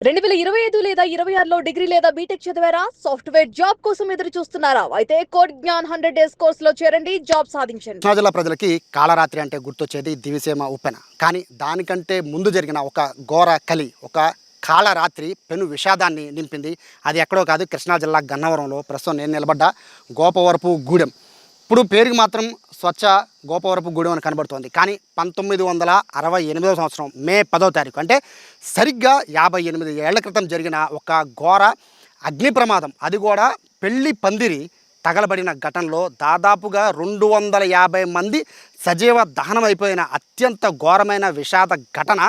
2025 లేదా 26లో డిగ్రీ లేదా బీటెక్ చదివారా? సాఫ్ట్‌వేర్ జాబ్ కోసం ఎదురు చూస్తున్నారా? అయితే కోడ్ జ్ఞాన్ 100 డేస్ కోర్సులో చేరండి, జాబ్ సాధించండి. కృష్ణా జిల్లా ప్రజలకి కాళరాత్రి అంటే గుర్తొచ్చేది దివిసీమ ఉప్పెన. కానీ దానికంటే ముందు జరిగిన ఒక ఘోర కలి, ఒక కాళరాత్రి పెను విషాదాన్ని నింపింది. అది ఎక్కడో కాదు, కృష్ణా జిల్లా గన్నవరంలో ప్రస్తుతం నేను నిలబడ్డ గోపవరపు గూడెం. ఇప్పుడు పేరుకి మాత్రం స్వచ్ఛ గోపవరపు గూడెం అని కనబడుతోంది. కానీ 1968 సంవత్సరం మే 10వ తారీఖు, అంటే సరిగ్గా 58 ఏళ్ల క్రితం జరిగిన ఒక ఘోర అగ్ని ప్రమాదం, అది కూడా పెళ్లి పందిరి తగలబడిన ఘటనలో దాదాపుగా 250 మంది సజీవ దహనం అయిపోయిన అత్యంత ఘోరమైన విషాద ఘటన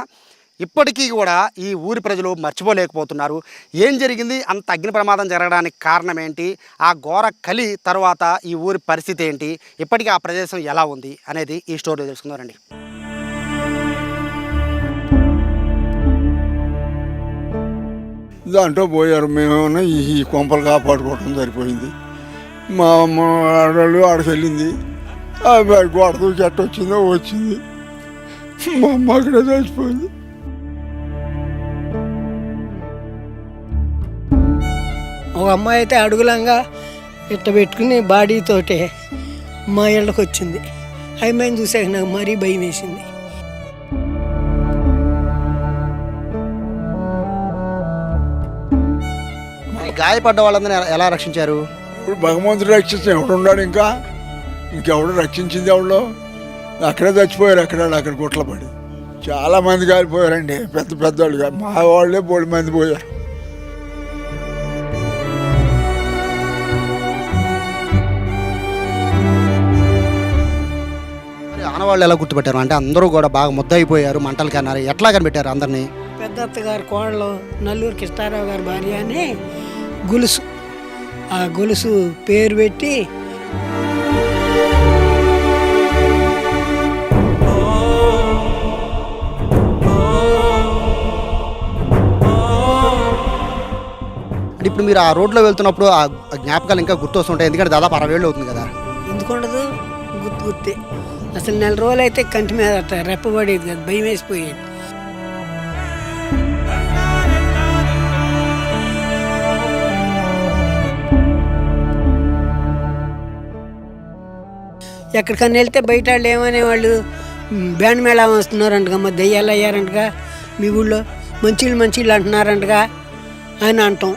ఇప్పటికీ కూడా ఈ ఊరి ప్రజలు మర్చిపోలేకపోతున్నారు. ఏం జరిగింది, అంత అగ్ని ప్రమాదం జరగడానికి కారణం ఏంటి, ఆ ఘోర కలి తర్వాత ఈ ఊరి పరిస్థితి ఏంటి, ఇప్పటికీ ఆ ప్రదేశం ఎలా ఉంది అనేది ఈ స్టోరీలో తెలుసుకుందామండి. దాంట్లో పోయారు. మేమేమన్నా ఈ కొంపలు కాపాడుకోవడం సరిపోయింది. మా అమ్మ ఆడవాళ్ళు ఆడికి వెళ్ళింది. గోడ దూకి ఎట్ట వచ్చిందో వచ్చింది. మా అమ్మ అక్కడే చచ్చిపోయింది. ఒక అమ్మాయి అయితే అడుగులంగా ఇట్ట పెట్టుకుని బాడీతోటే మా ఇళ్ళకి వచ్చింది. అమ్మాయిని చూసాక నాకు మరీ భయం వేసింది. గాయపడ్డ వాళ్ళందరినీ ఎలా రక్షించారు? ఇప్పుడు భగవంతుడు రక్షించిన ఎవడున్నాడు, ఇంకెవడు రక్షించింది ఎవడో? అక్కడే చచ్చిపోయారు. అక్కడ గుట్ల పడి చాలా మంది కాలిపోయారండి. పెద్ద పెద్దవాళ్ళుగా మా వాళ్ళే 3 మంది పోయారు. ఆనవాళ్ళు ఎలా గుర్తుపెట్టారు? అంటే అందరూ కూడా బాగా ముద్దయిపోయారు, మంటలు కన్నారు. ఎట్లా కనిపెట్టారు అందరినీ? పెద్దత్త గారి కోడలు నల్లూరు కృష్ణారావు గారి భార్య అని గొలుసు, ఆ గొలుసు పేరు పెట్టి అంటే ఇప్పుడు మీరు ఆ రోడ్లో వెళ్తున్నప్పుడు ఆ జ్ఞాపకాలు ఇంకా గుర్తొస్తుంటాయి, ఎందుకంటే దాదాపు 60 ఏళ్ళు అవుతుంది కదా. ఎందుకుండదు, గుర్తే. అసలు 4 రోజులు అయితే కంటి మీద అట్ట రెప్పబడేది కదా, భయం వేసిపోయేది. ఎక్కడికన్నా వెళ్తే బయట వాళ్ళు ఏమనేవాళ్ళు, బ్యాండ్ మేళా వస్తున్నారంటగా, మా దెయ్యాలు అయ్యారంటగా, మీ ఊళ్ళో మంచిళ్ళు అంటున్నారంటగా అని అంటాం.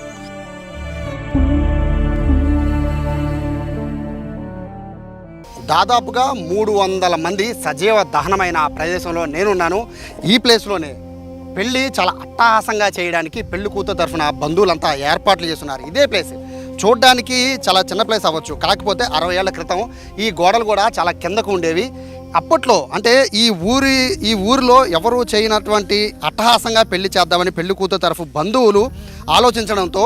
దాదాపుగా 300 మంది సజీవ దహనమైన ప్రదేశంలో నేనున్నాను. ఈ ప్లేస్లోనే పెళ్ళి చాలా అట్టహాసంగా చేయడానికి పెళ్లి కూతురు తరఫున బంధువులంతా ఏర్పాట్లు చేస్తున్నారు. ఇదే ప్లేస్ చూడడానికి చాలా చిన్న ప్లేస్ అవ్వచ్చు, కాకపోతే 60 ఏళ్ల క్రితం ఈ గోడలు కూడా చాలా కిందకు ఉండేవి. అప్పట్లో అంటే ఈ ఊరిలో ఎవరు చేయనటువంటి అట్టహాసంగా పెళ్లి చేద్దామని పెళ్లి కూతురు తరఫు బంధువులు ఆలోచించడంతో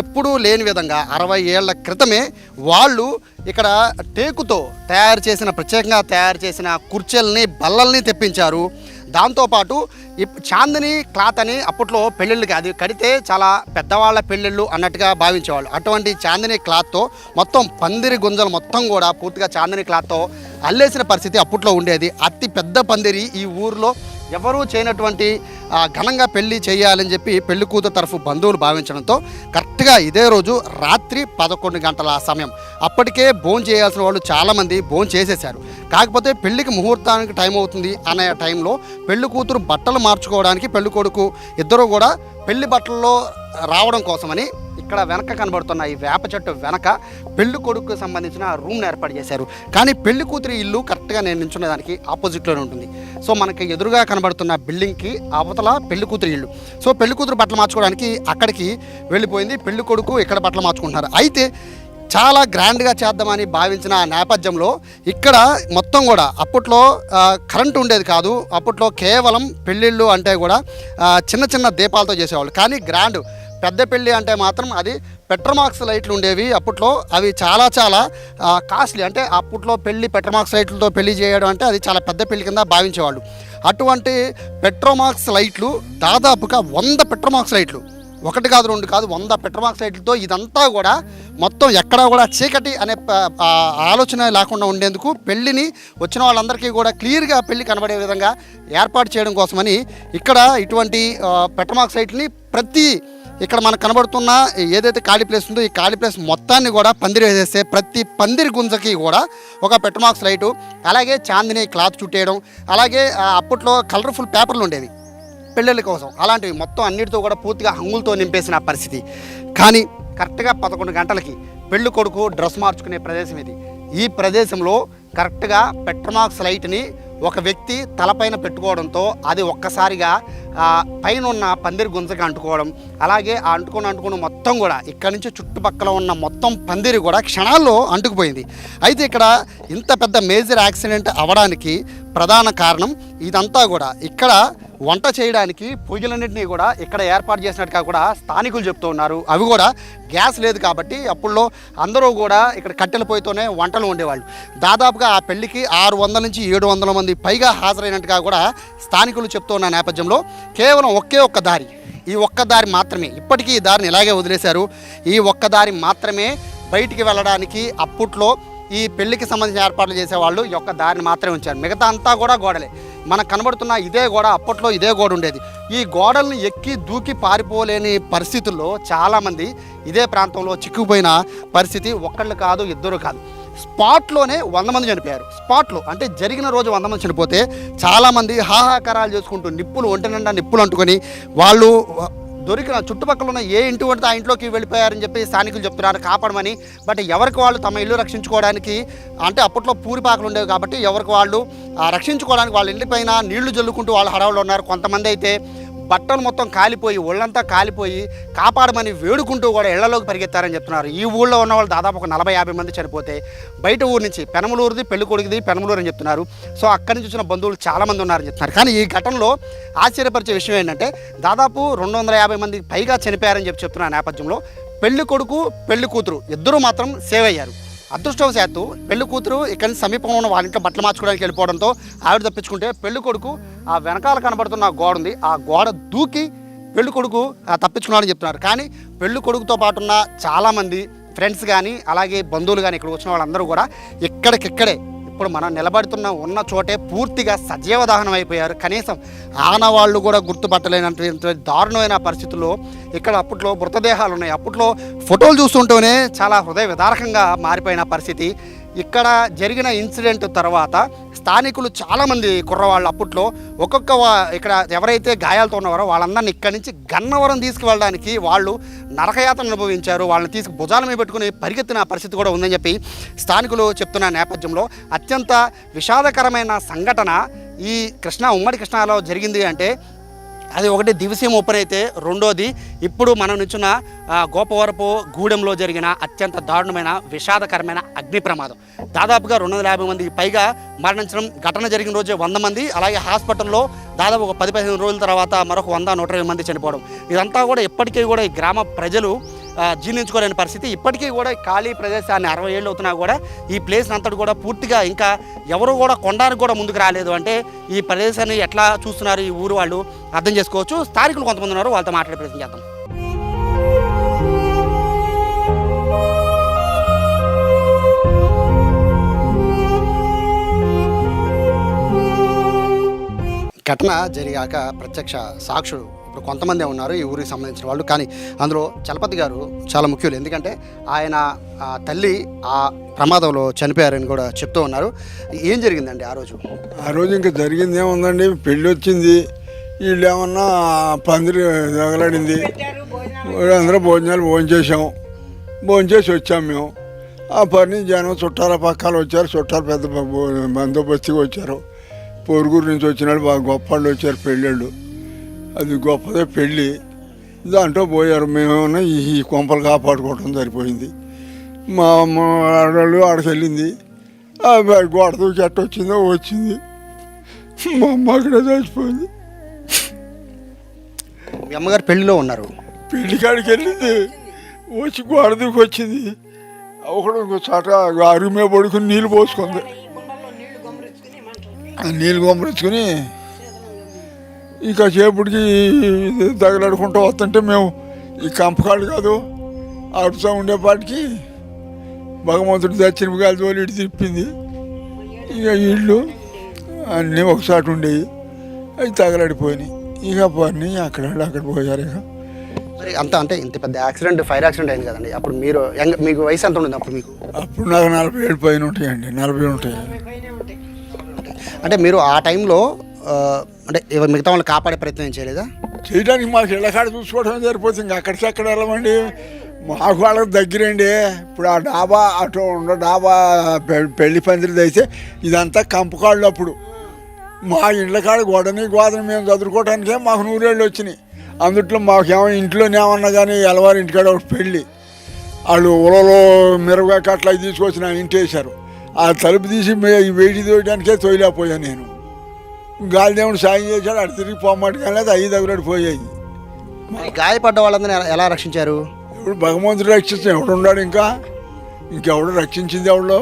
ఎప్పుడూ లేని విధంగా 60 ఏళ్ల క్రితమే వాళ్ళు ఇక్కడ టేకుతో ప్రత్యేకంగా తయారు చేసిన కుర్చీలని, బల్లల్ని తెప్పించారు. దాంతోపాటు చాందిని క్లాత్ అని అప్పట్లో పెళ్ళిళ్ళకి అది కడితే చాలా పెద్దవాళ్ళ పెళ్ళిళ్ళు అన్నట్టుగా భావించేవాళ్ళు. అటువంటి చాందిని క్లాత్తో మొత్తం పందిరి గుంజలు మొత్తం కూడా పూర్తిగా చాందిని క్లాత్తో అల్లేసిన పరిస్థితి అప్పట్లో ఉండేది. అతి పెద్ద పందిరి ఈ ఊరిలో ఎవరూ చేయనటువంటి ఘనంగా పెళ్లి చేయాలని చెప్పి పెళ్లి కూతురు తరఫు బంధువులు భావించడంతో కరెక్ట్గా ఇదే రోజు రాత్రి 11 గంటల సమయం. అప్పటికే భోజనం చేయాల్సిన వాళ్ళు చాలామంది భోజనం చేసేశారు. కాకపోతే పెళ్లికి ముహూర్తానికి టైం అవుతుంది అనే టైంలో పెళ్లి కూతురు బట్టలు మార్చుకోవడానికి పెళ్లి కొడుకు ఇద్దరు కూడా పెళ్లి బట్టల్లో రావడం కోసమని ఇక్కడ వెనక కనబడుతున్న ఈ వేప చెట్టు వెనక పెళ్లి కొడుకు సంబంధించిన రూమ్ని ఏర్పాటు చేశారు. కానీ పెళ్లి కూతురు ఇల్లు కరెక్ట్గా నేను నించున్న దానికి ఆపోజిట్లోనే ఉంటుంది. సో మనకి ఎదురుగా కనబడుతున్న బిల్డింగ్కి అవతల పెళ్లి కూతురు ఇల్లు. సో పెళ్లి కూతురు బట్టలు మార్చుకోవడానికి అక్కడికి వెళ్ళిపోయింది, పెళ్లి కొడుకు ఇక్కడ బట్టలు మార్చుకుంటున్నారు. అయితే చాలా గ్రాండ్గా చేద్దామని భావించిన నేపథ్యంలో ఇక్కడ మొత్తం కూడా అప్పట్లో కరెంటు ఉండేది కాదు. అప్పట్లో కేవలం పెళ్ళిళ్ళు అంటే కూడా చిన్న చిన్న దీపాలతో చేసేవాళ్ళు. కానీ గ్రాండ్ పెద్ద పెళ్ళి అంటే మాత్రం అది పెట్రోమాక్స్ లైట్లు ఉండేవి అప్పట్లో. అవి చాలా కాస్ట్లీ. అంటే అప్పట్లో పెళ్ళి పెట్రోమాక్స్ లైట్లతో పెళ్లి చేయడం అంటే అది చాలా పెద్ద పెళ్లి కింద భావించేవాళ్ళు. అటువంటి పెట్రోమాక్స్ లైట్లు దాదాపుగా 100 పెట్రోమాక్స్ లైట్లు ఒకటి కాదు రెండు కాదు 100 పెట్రోమాక్స్ లైట్లతో ఇదంతా కూడా మొత్తం ఎక్కడా కూడా చీకటి అనే ఆలోచన లేకుండా ఉండేందుకు పెళ్లిని వచ్చిన వాళ్ళందరికీ కూడా క్లియర్గా పెళ్లి కనబడే విధంగా ఏర్పాటు చేయడం కోసమని ఇక్కడ ఇటువంటి పెట్రోమాక్స్ లైట్ని ప్రతి ఇక్కడ మనకు కనబడుతున్న ఏదైతే ఖాళీ ప్లేస్ ఉందో ఈ ఖాళీ ప్లేస్ మొత్తాన్ని కూడా పందిరి వేసేస్తే ప్రతి పందిరి గుంజకి కూడా ఒక పెట్రోమాక్స్ లైటు, అలాగే చాందిని క్లాత్ చుట్టేయడం, అలాగే అప్పట్లో కలర్ఫుల్ పేపర్లు ఉండేవి పెళ్ళిళ్ళ కోసం, అలాంటివి మొత్తం అన్నిటితో కూడా పూర్తిగా హంగులతో నింపేసిన పరిస్థితి. కానీ కరెక్ట్గా 11 గంటలకి పెళ్ళి కొడుకు డ్రెస్ మార్చుకునే ప్రదేశం ఇది. ఈ ప్రదేశంలో కరెక్ట్గా పెట్రోమాక్స్ లైట్ని ఒక వ్యక్తి తలపైన పెట్టుకోవడంతో అది ఒక్కసారిగా పైన ఉన్న పందిరి గుంజకి అంటుకోవడం, అలాగే ఆ అంటుకుని మొత్తం కూడా ఇక్కడ నుంచి చుట్టుపక్కల ఉన్న మొత్తం పందిరి కూడా క్షణాల్లో అంటుకుపోయింది. అయితే ఇక్కడ ఇంత పెద్ద మేజర్ యాక్సిడెంట్ అవ్వడానికి ప్రధాన కారణం ఇదంతా కూడా ఇక్కడ వంట చేయడానికి పొయ్యిలన్నింటినీ కూడా ఇక్కడ ఏర్పాటు చేసినట్టుగా కూడా స్థానికులు చెప్తూ ఉన్నారు. అవి కూడా గ్యాస్ లేదు కాబట్టి అప్పుల్లో అందరూ కూడా ఇక్కడ కట్టెల పొయ్యితోనే వంటలు ఉండేవాళ్ళు. దాదాపుగా ఆ పెళ్లికి 600 నుంచి 700 మంది పైగా హాజరైనట్టుగా కూడా స్థానికులు చెప్తూ ఉన్న నేపథ్యంలో కేవలం ఒకే ఒక్క దారి, ఈ ఒక్క దారి మాత్రమే, ఇప్పటికీ ఈ దారిని ఇలాగే వదిలేశారు. ఈ ఒక్క దారి మాత్రమే బయటికి వెళ్ళడానికి అప్పట్లో ఈ పెళ్లికి సంబంధించిన ఏర్పాట్లు చేసేవాళ్ళు ఈ ఒక్క దారిని మాత్రమే ఉంచారు. మిగతా అంతా కూడా గోడలే. మనకు కనబడుతున్న ఇదే గోడ, అప్పట్లో ఇదే గోడ ఉండేది. ఈ గోడల్ని ఎక్కి దూకి పారిపోలేని పరిస్థితుల్లో చాలామంది ఇదే ప్రాంతంలో చిక్కుపోయిన పరిస్థితి. ఒక్కళ్ళు కాదు, ఇద్దరు కాదు, స్పాట్లోనే 100 మంది చనిపోయారు. స్పాట్లో అంటే జరిగిన రోజు 100 మంది చనిపోతే చాలామంది హాహాకారాలు చేసుకుంటూ నిప్పులు ఒంటి నిండా నిప్పులు అంటుకొని వాళ్ళు దొరికిన చుట్టుపక్కల ఉన్న ఏ ఇంటి వంటితో ఆ ఇంట్లోకి వెళ్ళిపోయారని చెప్పి స్థానికులు చెప్తున్నారు కాపాడమని. బట్ ఎవరికి వాళ్ళు తమ ఇల్లు రక్షించుకోవడానికి, అంటే అప్పట్లో పూరిపాకలు ఉండేవి కాబట్టి ఎవరికి వాళ్ళు రక్షించుకోవడానికి వాళ్ళ ఇంటిపైన నీళ్లు జల్లుకుంటూ వాళ్ళు హడావులు ఉన్నారు. కొంతమంది అయితే బట్టలు మొత్తం కాలిపోయి ఒళ్ళంతా కాలిపోయి కాపాడమని వేడుకుంటూ కూడా ఇళ్లలోకి పరిగెత్తారని చెప్తున్నారు. ఈ ఊళ్ళో ఉన్న వాళ్ళు దాదాపు ఒక 40-50 మంది చనిపోతే బయట ఊరు నుంచి పెనమలూరుది పెళ్లి కొడుకుది పెనమలూరు అని చెప్తున్నారు. సో అక్కడి నుంచి వచ్చిన బంధువులు చాలామంది ఉన్నారని చెప్తున్నారు. కానీ ఈ ఘటనలో ఆశ్చర్యపరిచే విషయం ఏంటంటే దాదాపు 250 మందికి పైగా చనిపోయారని చెప్తున్న నేపథ్యంలో పెళ్లి కొడుకు పెళ్లి కూతురు ఇద్దరూ మాత్రం సేవ్ అయ్యారు. అదృష్టవశాత్తు పెళ్లి కూతురు ఇక్కడి నుంచి సమీపంలో ఉన్న వాళ్ళ ఇంట్లో బట్టలు మార్చుకోవడానికి వెళ్ళిపోవడంతో ఆవిడ తప్పించుకుంటే పెళ్లి కొడుకు ఆ వెనకాల కనబడుతున్న గోడ ఉంది, ఆ గోడ దూకి పెళ్లి కొడుకు తప్పించుకున్నాడని చెప్తున్నారు. కానీ పెళ్లి కొడుకుతో పాటు ఉన్న చాలామంది ఫ్రెండ్స్ కానీ అలాగే బంధువులు కానీ ఇక్కడ వచ్చిన వాళ్ళందరూ కూడా ఇక్కడికిక్కడే ఇప్పుడు మనం నిలబడుతున్న ఉన్న చోటే పూర్తిగా సజీవ దహనం అయిపోయారు. కనీసం ఆనవాళ్ళు కూడా గుర్తుపట్టలేనటువంటి దారుణమైన పరిస్థితుల్లో ఇక్కడ అప్పట్లో మృతదేహాలు ఉన్నాయి. అప్పట్లో ఫోటోలు చూస్తుంటేనే చాలా హృదయ విదారకంగా మారిపోయిన పరిస్థితి. ఇక్కడ జరిగిన ఇన్సిడెంట్ తర్వాత స్థానికులు చాలామంది కుర్రవాళ్ళు అప్పట్లో ఇక్కడ ఎవరైతే గాయాలతో ఉన్నారో వాళ్ళందరినీ ఇక్కడి నుంచి గన్నవరం తీసుకువెళ్ళడానికి వాళ్ళు నరకయాతన అనుభవించారు. వాళ్ళని తీసుకు భుజాల మీద పెట్టుకుని పరిగెత్తిన పరిస్థితి కూడా ఉందని చెప్పి స్థానికులు చెప్తున్న నేపథ్యంలో అత్యంత విషాదకరమైన సంఘటన ఈ ఉమ్మడి కృష్ణాలో జరిగింది. అంటే అది ఒకటి దివిసీమ ఉప్పర్ అయితే, రెండోది ఇప్పుడు మనం నిల్చున్న గోపవరపు గూడెంలో జరిగిన అత్యంత దారుణమైన విషాదకరమైన అగ్ని ప్రమాదం. దాదాపుగా 250 మందికి పైగా మరణించడం, ఘటన జరిగిన రోజే 100 మంది, అలాగే హాస్పిటల్లో దాదాపు ఒక 10-15 రోజుల తర్వాత మరొక 100-120 మంది చనిపోవడం. ఇదంతా కూడా ఇప్పటికీ కూడా ఈ గ్రామ ప్రజలు జీర్ణించుకోలేని పరిస్థితి. ఇప్పటికీ కూడా ఖాళీ ప్రదేశాన్ని 60 ఏళ్ళు అవుతున్నా కూడా ఈ ప్లేస్ అంతటి కూడా పూర్తిగా ఇంకా ఎవరు కూడా కొనడానికి కూడా ముందుకు రాలేదు. అంటే ఈ ప్రదేశాన్ని ఎట్లా చూస్తున్నారు ఈ ఊరు వాళ్ళు అర్థం చేసుకోవచ్చు. స్థానికులు కొంతమంది ఉన్నారు, వాళ్ళతో మాట్లాడే ప్రయత్నం చేద్దాం. ఘటన జరిగాక ప్రత్యక్ష సాక్షులు ఇప్పుడు కొంతమంది ఉన్నారు ఈ ఊరికి సంబంధించిన వాళ్ళు. కానీ అందులో చలపతి గారు చాలా ముఖ్యులు. ఎందుకంటే ఆయన తల్లి ఆ ప్రమాదంలో చనిపోయారని కూడా చెప్తూ ఉన్నారు. ఏం జరిగిందండి ఆ రోజు? ఆ రోజు ఇంకా జరిగింది ఏముందండి, పెళ్ళి వచ్చింది, వీళ్ళు ఏమన్నా పందిరి తగలాడింది, అందరూ భోంచేసాం, భోంచేసి వచ్చాం మేము. ఆ పని జనం చుట్టాల పక్కలు వచ్చారు, చుట్టాలు పెద్ద బందోబస్తుగా వచ్చారు, పొరుగురు నుంచి వచ్చినాడు, బాగా గొప్ప వాళ్ళు వచ్చారు పెళ్ళిళ్ళు. అది గొప్పదే పెళ్ళి, దాంట్లో పోయారు. మేమేమన్నా ఈ కొంపలు కాపాడుకోవటం సరిపోయింది. మా ఆడవాళ్ళు ఆడికి వెళ్ళింది, గోడ దూకి ఎట్ట వచ్చిందో వచ్చింది, మా అమ్మ అక్కడే చచ్చిపోయింది. మీ అమ్మగారు పెళ్లిలో ఉన్నారు, పెళ్లి కాడికి వెళ్ళింది, వచ్చి గోడ దూకి వచ్చింది. ఒకడు చాట అరుగు మీద పడుకుని నీళ్ళు పోసుకుంది, నీళ్ళు గొమ్మరించుకుని ఇంకా చేపటికి తగలాడుకుంటూ వస్తుంటే మేము ఈ కంపకాళ్ళు కాదు అడుగుతూ ఉండేపాటికి భగవంతుడు దక్షిణ గాలి తోలి ఇటు తిప్పింది. ఇక ఇళ్ళు అన్నీ ఒకసారి ఉండేవి, అవి తగలడిపోయినాయి. ఇక పని అక్కడ పోయారు. ఇక మరి అంత అంటే ఇంత పెద్ద ఫైర్ యాక్సిడెంట్ అయింది కదండి. అప్పుడు మీకు వయసు ఎంత ఉండదు అప్పుడు? అప్పుడు నాకు 47 పైన ఉంటాయండి, 40 ఉంటాయి. అంటే మీరు ఆ టైంలో అంటే మిగతా వాళ్ళని కాపాడే ప్రయత్నం ఏం చేయలేదా? చేయడానికి మాకు ఇళ్ళకాడ చూసుకోవడం సరిపోతుంది. ఇంకా అక్కడికి ఎక్కడ వెళ్ళమండి, మాకు వాళ్ళకి దగ్గరండి. ఇప్పుడు ఆ డాబా అటు ఉన్న డాబా పెళ్లి పందిరిది అయితే ఇదంతా కంపకాళ్ళు. అప్పుడు మా ఇళ్ళకాడ గోడని మేము చదువుకోవడానికే మాకు 100 ఏళ్ళు వచ్చినాయి. అందుట్లో మాకేమో ఇంట్లోనేమన్నా కానీ ఎలవారి ఇంటికాడ ఒక పెళ్ళి, వాళ్ళు ఉలలో మిరగా కట్ల తీసుకొచ్చి నా ఇంటి వేశారు. ఆ తలుపు తీసి వేడి తోయడానికే తోయలేకపోయాను నేను. గాలిదేవుడు సాయం చేశాడు, అటు తిరిగి పోమాట కానీ అది 5 దగ్గర పోయాయి. గాయపడ్డ వాళ్ళందరినీ ఎలా రక్షించారు? ఇప్పుడు భగవంతుడు రక్షిస్తాం, ఎవడు ఉన్నాడు ఇంకెవడు రక్షించింది ఎవడో?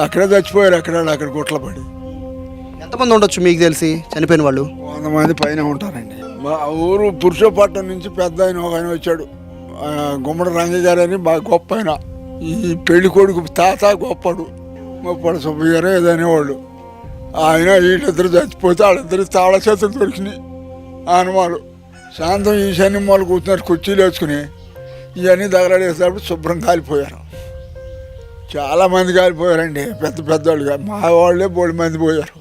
అక్కడే చచ్చిపోయారు, అక్కడ గుట్ల పడి. ఎంతమంది ఉండొచ్చు మీకు తెలిసి చనిపోయిన వాళ్ళు? 100 మంది పైన ఉంటారండి. మా ఊరు పురుషోపట్నం నుంచి పెద్ద ఒక ఆయన వచ్చాడు, గుమ్మడి రంగయ్య గారు అని బాగా గొప్ప ఆయన. ఈ పెళ్లి కొడుకు తాత గొప్పడు, గొప్పడు సుబ్బయ్య గారు ఏదనేవాళ్ళు. ఆయన వీళ్ళిద్దరు చచ్చిపోతే వాళ్ళిద్దరు తాళ చేతులు దొరికినాయి. ఆనవాళ్ళు శాంతం ఈశాన్యం వాళ్ళు కూర్చున్నారు, కుర్చీలు వేసుకుని ఇవన్నీ తగలడేసేటప్పుడు శుభ్రం కాలిపోయారు. చాలామంది కాలిపోయారండి, పెద్దవాళ్ళుగా. మా వాళ్ళే 3 మంది పోయారు.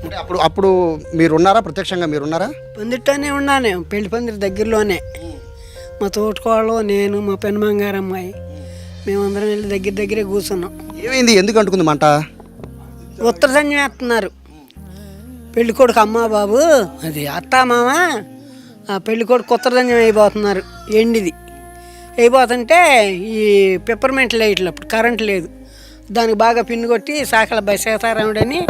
అంటే అప్పుడు మీరున్నారా? ప్రత్యక్షంగా మీరున్నారా? పందిట్లోనే ఉన్నాను, పెళ్లి పందిరి దగ్గరలోనే. మా తోటకోళ్ళు, నేను, మా పెనమంగారు అమ్మాయి, మేమందరం వెళ్ళి దగ్గరే కూర్చున్నాం. ఏమైంది? ఎందుకు అంటుకుంది మంట? ఉత్తర సంజం వేస్తున్నారు. పెళ్లి కొడుకు అమ్మ బాబు, అది అత్త మామ, ఆ పెళ్లి కొడుకు ఉత్తర సంజం అయిపోతున్నారు. ఎండిది అయిపోతుంటే ఈ పెప్పర్మెంట్ లైట్లు, అప్పుడు కరెంట్ లేదు, దానికి బాగా పిన్ను కొట్టి సాకల సీతారాముడని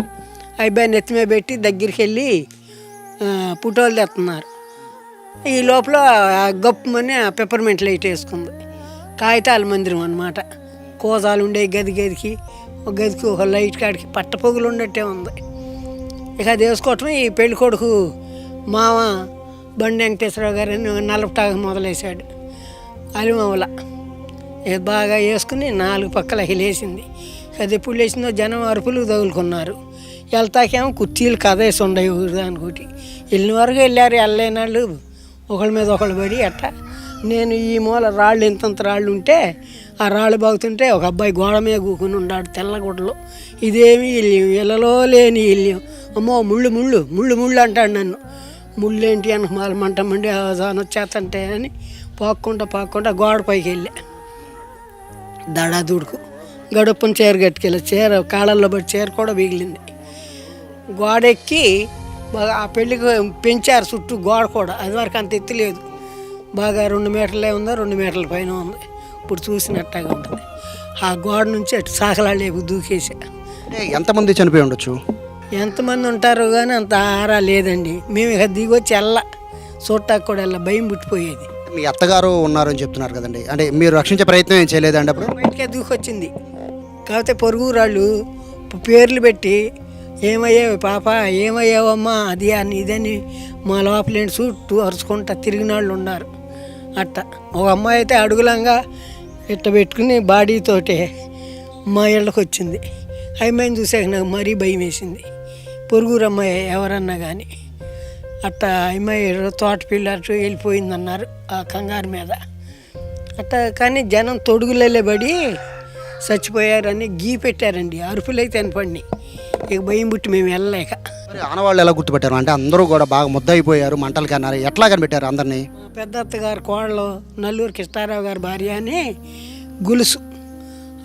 అబ్బాయిని ఎత్తిమే పెట్టి దగ్గరికి వెళ్ళి పుటోలు తెస్తున్నారు. ఈ లోపల గొప్పమని ఆ పెప్పర్మెంట్ లైట్ వేసుకుంది. కాగితాల మందిరం అన్నమాట. కోజాలు ఉండే గదికి ఒక గదికి ఒక లైట్ కాడికి పట్ట పొగులు ఉండట్టే ఉంది. ఇక అది వేసుకోవటం ఈ పెళ్లి కొడుకు మామ బండి వెంకటేశ్వరరావు గారని నలపటాగా మొదలేశాడు. అలిమవల ఇది బాగా వేసుకుని 4 పక్కల లేచింది. అది ఎప్పుడు లేచిందో జనం అరుపులు తగులుకున్నారు. వెళ్తాకేమో కుర్చీలు కదేసి ఉండవు దానికోటి. వెళ్ళిన వరకు వెళ్ళారు, వెళ్ళలేని వాళ్ళు ఒకళ్ళ మీద ఒకళ్ళు పడి అట్ట. నేను ఈ మూల రాళ్ళు ఇంతంత రాళ్ళు ఉంటే ఆ రాళ్ళు బాగుతుంటే ఒక అబ్బాయి గోడ మీద కూకుని ఉన్నాడు తెల్లగుడ్డలో. ఇదేమి ఇల్లు, ఇళ్ళలో లేని ఇల్లు. అమ్మో ముళ్ళు ముళ్ళు ముళ్ళు ముళ్ళు అంటాడు నన్ను. ముళ్ళు ఏంటి అని మంటమండి వచ్చేస్తంటే అని పాక్కుంటా గోడ పైకి వెళ్ళా. దడా దుడుకు గడుపుని చీర కట్టుకెళ్ళి చీర కాళ్ళల్లో పడి చీర కూడా బిగిలింది. గోడెక్కి బాగా ఆ పెళ్ళికి పెంచారు చుట్టూ గోడ కూడా. అది వరకు అంత ఎత్తు లేదు, బాగా 2 మీటర్లే ఉందా, 2 మీటర్ల పైన ఉంది. ఇప్పుడు చూసినట్టుగా ఉంటుంది. ఆ గోడ నుంచి అటు సాకలాడేపు దూకేసా. ఎంతమంది చనిపోయి ఉండొచ్చు? ఎంతమంది ఉంటారు కానీ అంత ఆరా లేదండి. మేము ఇక దిగొచ్చి చూడటానికి కూడా భయం పుట్టిపోయేది. మీ అత్తగారు ఉన్నారని చెప్తున్నారు కదండి, అంటే మీరు రక్షించే ప్రయత్నం ఏం చేయలేదండి అప్పుడు? బయటకే దూకొచ్చింది. కాకపోతే పొరుగురాళ్ళు పేర్లు పెట్టి ఏమయ్యావు పాప, ఏమయ్యావమ్మా, అది అని ఇదని మా లోపలేంటి చుట్టూ అరుచుకుంటా తిరిగిన వాళ్ళు ఉన్నారు. అట్ట ఒక అమ్మాయి అయితే అడుగులంగా ఇట్ట పెట్టుకుని బాడీతోటే మా ఇళ్ళకి వచ్చింది. అమ్మాయిని చూసాక నాకు మరీ భయం వేసింది. పొరుగురు అమ్మాయి ఎవరన్నా కానీ అట్ట అమ్మాయి తోట పిల్లటు వెళ్ళిపోయిందన్నారు ఆ కంగారు మీద. అట్ట కానీ జనం తొడుగులే పడి చచ్చిపోయారని గీ పెట్టారండి. అరుపులైతే అనిపడి ఇక భయం పుట్టి మేము వెళ్ళలేక. ఆనవాళ్ళు ఎలా గుర్తుపెట్టారు? అంటే అందరూ కూడా బాగా ముద్దయిపోయారు, మంటలు కన్నారు, ఎట్లా కనిపెట్టారు అందరినీ? పెద్ద అత్తగారు కోడలు నల్లూరు కృష్ణారావు గారు భార్య అని గొలుసు,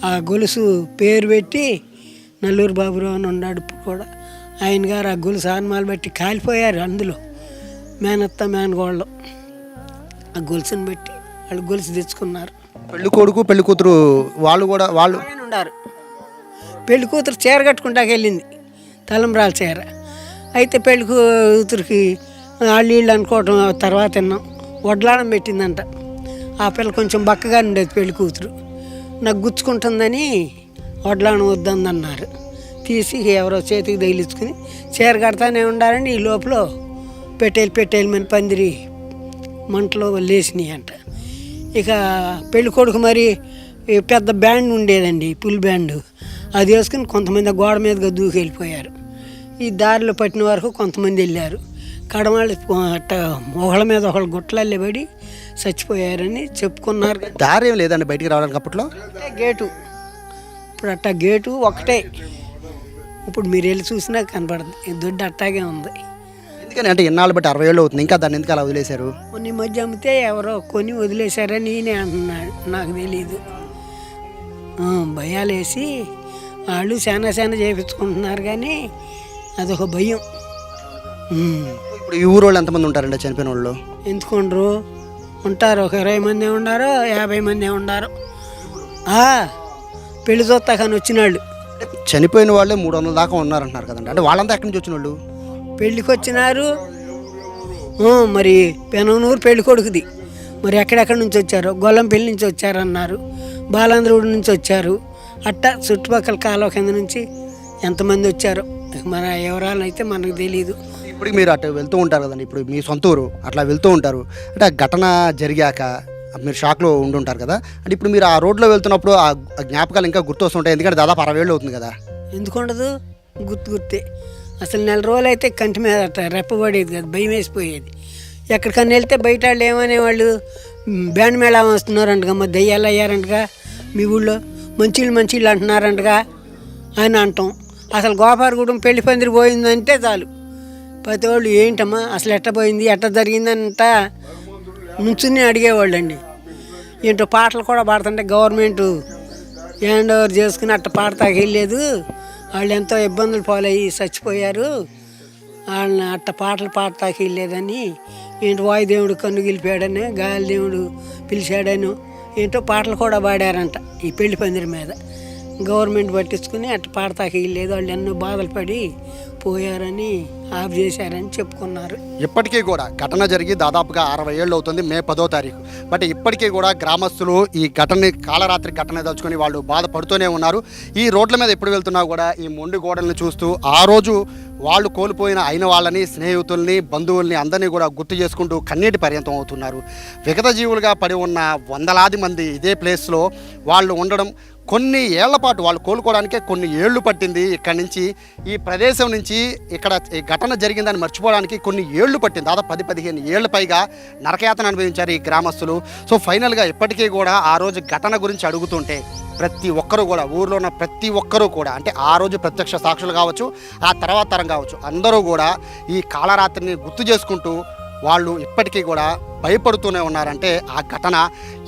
ఆ గొలుసు పేరు పెట్టి నల్లూరు బాబురావు అని ఉన్నాడు కూడా. ఆయన గారు ఆ గొలుసు ఆనమాలు బట్టి కాలిపోయారు. అందులో మేనత్త మేనగోళ్ళు ఆ గొలుసుని బట్టి వాళ్ళు గొలుసు తెచ్చుకున్నారు. పెళ్లి కొడుకు పెళ్లి కూతురు వాళ్ళు ఉన్నారు. పెళ్లి కూతురు చీర కట్టుకుంటాకి వెళ్ళింది, తలంబ్రాల చీర. అయితే పెళ్లి కూతురికి వాళ్ళు అనుకోవటం తర్వాత విన్నాం, వడ్లాడం పెట్టిందంట. ఆ పిల్ల కొంచెం బక్కగా ఉండేది పెళ్లి కూతురు. నాకు గుచ్చుకుంటుందని వడ్లాడం వద్దందన్నారు. తీసి ఎవరో చేతికి తగిలించుకుని చీర కడతానే ఉండాలని ఈ లోపల పెట్టేలు మన పందిరి మంటలో లేచినాయి అంట. ఇక పెళ్లి కొడుకు మరి ఈ పెద్ద బ్యాండ్ ఉండేదండి, ఫుల్ బ్యాండ్. అది వేసుకుని కొంతమంది గోడ మీదగా దూకి వెళ్ళిపోయారు. ఈ దారిలో పట్టిన వరకు కొంతమంది వెళ్ళారు. కడవాళ్ళు అట్ట ఒకళ్ళ మీద ఒకళ్ళు గుట్టలల్లే పడి చచ్చిపోయారని చెప్పుకున్నారు. దారి ఏం లేదండి బయటికి రావడానికి అప్పట్లో? గేటు ఇప్పుడు అట్టా గేటు ఒకటే. ఇప్పుడు మీరు వెళ్ళి చూసినా కనపడదు, ఈ దొడ్డు అట్టాగే ఉంది. ఎందుకని అంటే ఎన్నాళ్ళు బట్టి 60 ఏళ్ళు అవుతుంది, ఇంకా దాన్ని ఎందుకు అలా వదిలేశారు? కొన్ని మధ్య అమ్మితే ఎవరో కొని వదిలేశారని నేనే అంటున్నాడు, నాకు తెలీదు. భయాలు వేసి వాళ్ళు చాలా చేయించుకుంటున్నారు, కానీ అదొక భయం. ఇప్పుడు ఈ ఊరు వాళ్ళు ఎంతమంది ఉంటారండి చనిపోయిన వాళ్ళు? ఎందుకుండ్రు ఉంటారు, ఒక 20 మంది ఉన్నారు, 50 మంది ఉన్నారు. పెళ్లి చూస్తా కానీ వచ్చిన వాళ్ళు. చనిపోయిన వాళ్ళే 300 దాకా ఉన్నారంటున్నారు కదండి, అంటే వాళ్ళంతా ఎక్కడి నుంచి వచ్చిన వాళ్ళు? పెళ్ళికి వచ్చినారు. మరి పెనమనూరు పెళ్లి కొడుకుది, మరి ఎక్కడెక్కడి నుంచి వచ్చారు, గొల్లంపల్లి నుంచి వచ్చారన్నారు, బాలాంధ్రుడి నుంచి వచ్చారు. అట్టా చుట్టుపక్కల కాలువ కింద నుంచి ఎంతమంది వచ్చారో మన వివరాలు అయితే మనకు తెలీదు. ఇప్పుడు మీరు అటు వెళ్తూ ఉంటారు కదండి, ఇప్పుడు మీ సొంత ఊరు, అట్లా వెళ్తూ ఉంటారు అంటే ఆ ఘటన జరిగాక మీరు షాక్లో ఉండుంటారు కదా, అంటే ఇప్పుడు మీరు ఆ రోడ్లో వెళ్తున్నప్పుడు ఆ జ్ఞాపకాలు ఇంకా గుర్తొస్తుంటాయి, ఎందుకంటే దాదాపు 60 ఏళ్ళు అవుతుంది కదా? ఎందుకుండదు, గుర్తే. అసలు 4 రోజులు అయితే కంటి మీద అట్ట రెప్పబడేది కదా, భయం వేసిపోయేది. ఎక్కడికన్నా వెళ్తే బయట వాళ్ళు ఏమనేవాళ్ళు, బ్యాండ్ మేళా వస్తున్నారంటగా, మరి దయ్యాలు అయ్యారంటగా మీ ఊళ్ళో, మంచిళ్ళు అంటున్నారంటగా అని అంటాం. అసలు గోపాలగూడెం పెళ్లి పందిరి పోయిందంటే చాలు ప్రతి వాళ్ళు ఏంటమ్మా అసలు ఎట్ట పోయింది, ఎట్ట జరిగిందంట నుంచుని అడిగేవాళ్ళు అండి. ఏంటో పాటలు కూడా పాడుతుంటే గవర్నమెంట్ హ్యాండ్ ఓవర్ చేసుకుని అట్ట పాడతాకి వెళ్ళలేదు, వాళ్ళు ఎంతో ఇబ్బందులు పాలయ్యి చచ్చిపోయారు, వాళ్ళని అట్ట పాటలు పాడతాకి వెళ్ళలేదని, ఏంటో వాయుదేవుడు కన్ను గెలిపాడని, గాలి దేవుడు పిలిచాడని ఏంటో పాటలు కూడా పాడారంట ఈ పెళ్లి పందిరి మీద. గవర్నమెంట్ పట్టించుకుని అట్ట పాడతాకి వెళ్ళలేదు, వాళ్ళు ఎన్నో బాధలు పడి పోయారని ఆఫ్ చేశారని చెప్పుకున్నారు. ఇప్పటికీ కూడా ఘటన జరిగి దాదాపుగా 60 ఏళ్ళు అవుతుంది, మే 10వ తారీఖు. బట్ ఇప్పటికీ కూడా గ్రామస్తులు ఈ ఘటనని కాలరాత్రి ఘటన తలుచుకొని వాళ్ళు బాధపడుతూనే ఉన్నారు. ఈ రోడ్ల మీద ఎప్పుడు వెళ్తున్నా కూడా ఈ మొండి గోడలను చూస్తూ ఆ రోజు వాళ్ళు కోల్పోయిన అయిన వాళ్ళని, స్నేహితుల్ని, బంధువుల్ని అందరినీ కూడా గుర్తు చేసుకుంటూ కన్నీటి పర్యంతం అవుతున్నారు. విగత జీవులుగా పడి ఉన్న వందలాది మంది ఇదే ప్లేస్లో వాళ్ళు ఉండడం, కొన్ని ఏళ్ల పాటు వాళ్ళు కోలుకోవడానికే కొన్ని ఏళ్ళు పట్టింది. ఇక్కడి నుంచి ఈ ప్రదేశం నుంచి ఇక్కడ ఈ ఘటన జరిగిందని మర్చిపోవడానికి కొన్ని ఏళ్ళు పట్టింది. దాదాపు 10-15 ఏళ్ళ పైగా నరకయాతన అనుభవించారు ఈ గ్రామస్తులు. సో ఫైనల్గా ఇప్పటికీ కూడా ఆ రోజు ఘటన గురించి అడుగుతుంటే ప్రతి ఒక్కరూ కూడా, ఊర్లో ఉన్న ప్రతి ఒక్కరూ కూడా, అంటే ఆ రోజు ప్రత్యక్ష సాక్షులు కావచ్చు, ఆ తర్వాత తరం కావచ్చు, అందరూ కూడా ఈ కాళరాత్రిని గుర్తు చేసుకుంటూ వాళ్ళు ఇప్పటికీ కూడా భయపడుతూనే ఉన్నారంటే ఆ ఘటన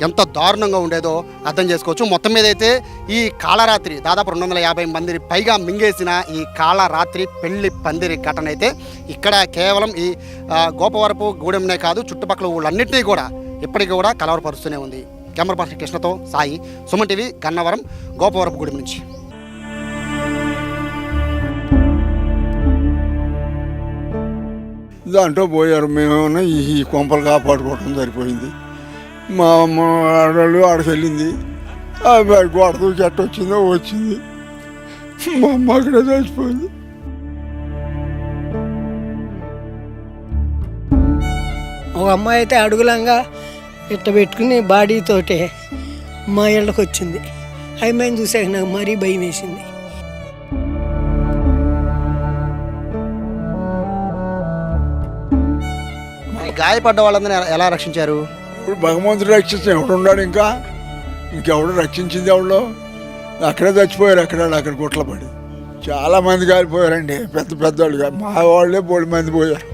ఎంత దారుణంగా ఉండేదో అర్థం చేసుకోవచ్చు. మొత్తం మీద అయితే ఈ కాళరాత్రి దాదాపు 250 మందిని పైగా మింగేసిన ఈ కాళరాత్రి పెళ్లి పందిరి ఘటన అయితే ఇక్కడ కేవలం ఈ గోపవరపు గూడెంనే కాదు, చుట్టుపక్కల ఊళ్ళన్నింటినీ కూడా ఇప్పటికీ కూడా కలవరపరుస్తూనే ఉంది. కెమెరా పర్సన్ కృష్ణతో సాయి, సుమన్ టీవీ, గన్నవరం, గోపవరపు గూడెం నుంచి. దాంట్లో పోయారు, మేమేమన్నా ఈ కొంపలు కాపాడుకోవటం సరిపోయింది. మా అమ్మ ఆడవాళ్ళు ఆడికి వెళ్ళింది, గోడ దూకి ఎట్ట వచ్చిందో వచ్చింది, మా అమ్మ అక్కడే చచ్చిపోయింది. ఒక అమ్మాయి అయితే అడుగులంగా ఇట్ట పెట్టుకుని బాడీతోటే మా ఇళ్ళకి వచ్చింది. అమ్మాయిని చూసాక నాకు మరీ భయం వేసింది. గాయపడ్డ వాళ్ళందరినీ ఎలా రక్షించారు? ఇప్పుడు భగవంతుడు రక్షించిన ఎవడున్నాడు, ఇంకెవడు రక్షించింది ఎవడో, అక్కడే చచ్చిపోయారు. అక్కడ గుట్ల పడి చాలామంది కాలిపోయారండి, పెద్దవాళ్ళుగా. మా వాళ్ళే 3 మంది పోయారు.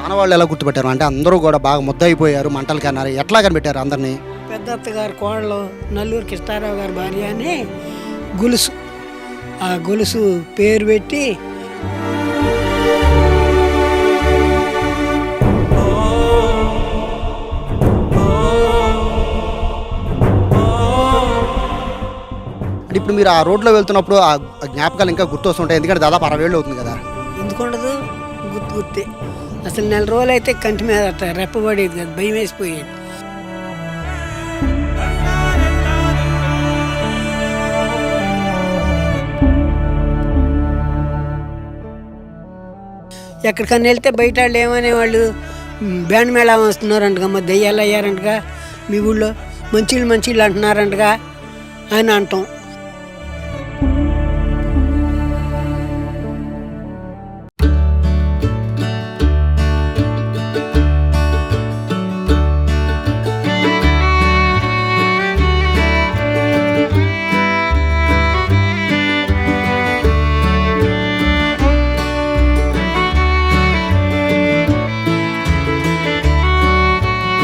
ఆనవాళ్ళు ఎలా గుర్తుపెట్టారు? అంటే అందరూ కూడా బాగా ముద్దయిపోయారు, మంటలు కన్నారు, ఎట్లా కనిపెట్టారు అందరినీ? పెద్దత్త గారి కోడలు నల్లూరు కృష్ణారావు గారి భార్య అని గొలుసు, ఆ గొలుసు పేరు పెట్టి అంటే ఇప్పుడు మీరు ఆ రోడ్లో వెళ్తున్నప్పుడు ఆ జ్ఞాపకాలు ఇంకా గుర్తొస్తుంటాయి, ఎందుకంటే దాదాపు 60 ఏళ్ళు అవుతుంది కదా? ఎందుకుండదు, గుర్తే. అసలు 4 రోజులు అయితే కంటి మీద అట్ట రెప్పబడేది కదా, భయం వేసిపోయేది. ఎక్కడికన్నా వెళ్తే బయట వాళ్ళు ఏమనేవాళ్ళు, బ్యాండ్ మేళా వస్తున్నారంటగా, మరి దెయ్యాలు అయ్యారంటగా, మీ ఊళ్ళో మంచిళ్ళు అంటున్నారంటగా అని అంటాం.